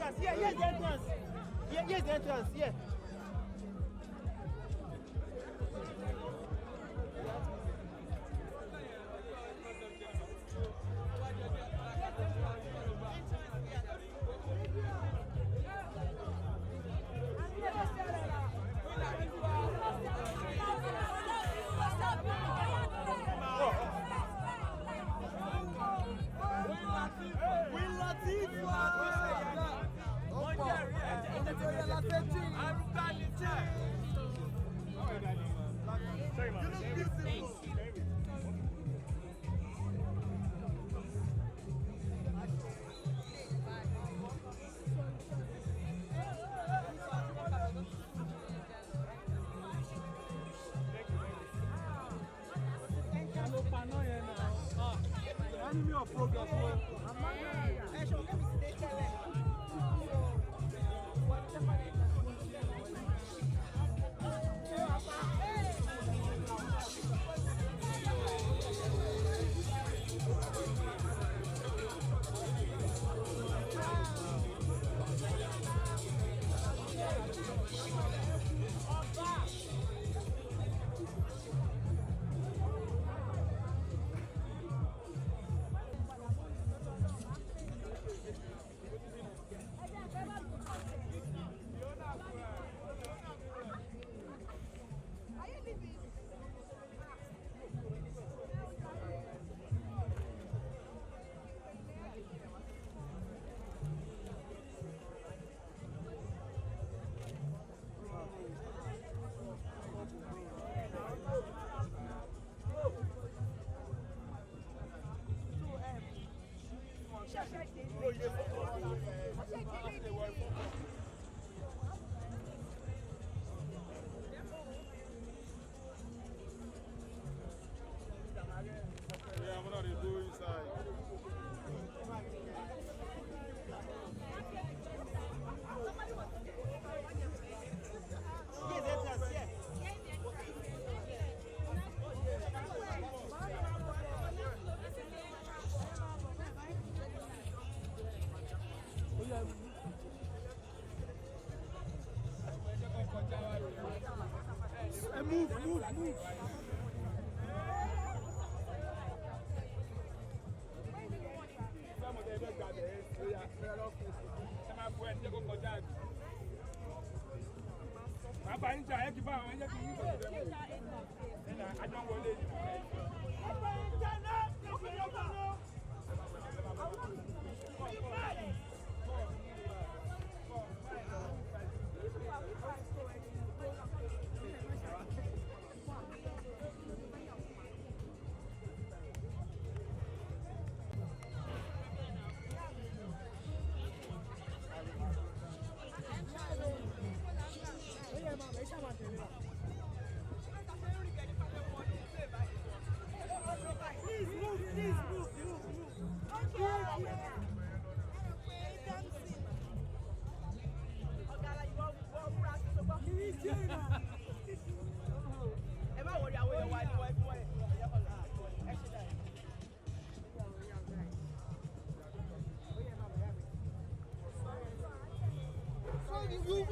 entrance. Yeah, here's the entrance. Yeah, here's the entrance. Yeah. Yeah, I'm gonna go inside. Here's the entrance. Yeah. Move.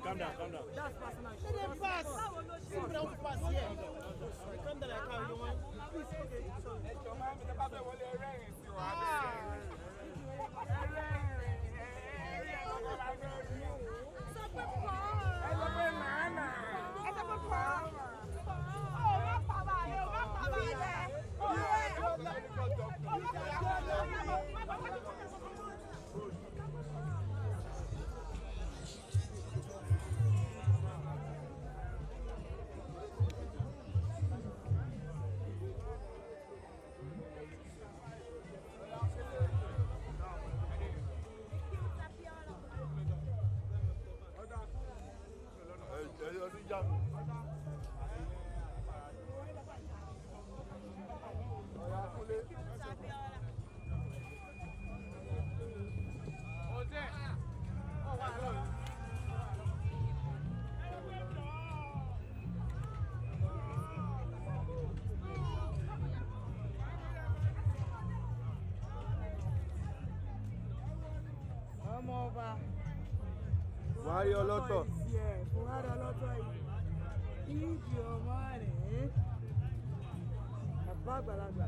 Calm down. That's personal. Let them pass. People don't pass here. Come down like how you want. Please, okay. Buhari ọlọ́tọ̀. Buhari ọlọ́tọ̀ yìí. Ìdí ọmọ rẹ̀. Bàbá àgbàlagbà.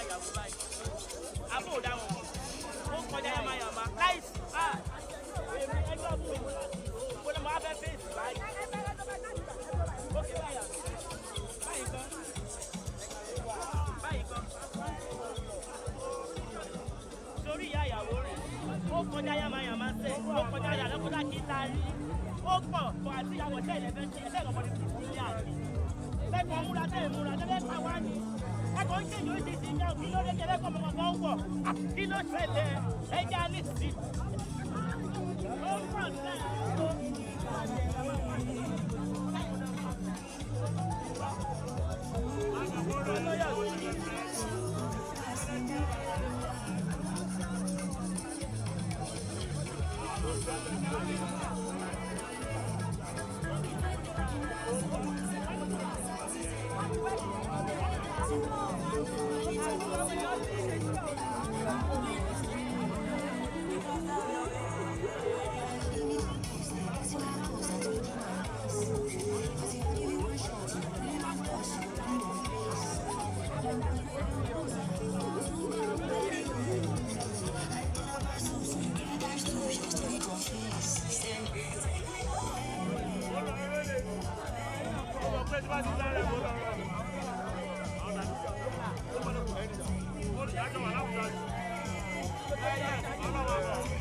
ìyàwó báyìí. Àbò ò dáhùn. Ó kọjá yamayama. Láìsí. Èmi ẹjọ́ mú mi. Mo ní mo á fẹ́ fèsì báyìí. Ó kí báyà. Báyìí kan. Báyìí kan. Torí ìyá ìyàwó rẹ̀. Ó kọjá yamayama sẹ́. Ó kọjá yàrá kí ta rí. Ó pọ̀ bọ̀ àti ìyàwó tẹ̀ ilẹ̀ fẹ́ ṣe ẹ̀ṣẹ̀ ìrọ̀mọdé kìí sí ilé àti. Lẹ́kọ̀ọ́ múra tẹ̀ múra tẹ́lẹ̀ pa wá ní. Ẹ̀kọ́ ń ṣe ìlú ìdìsí náà kí ló dé kẹ́lẹ́ kọ́ ọmọ kan wọ̀. Kí ló ṣẹlẹ̀ ẹja ní sí. Ó pọ̀ sẹ́yìn. Olha,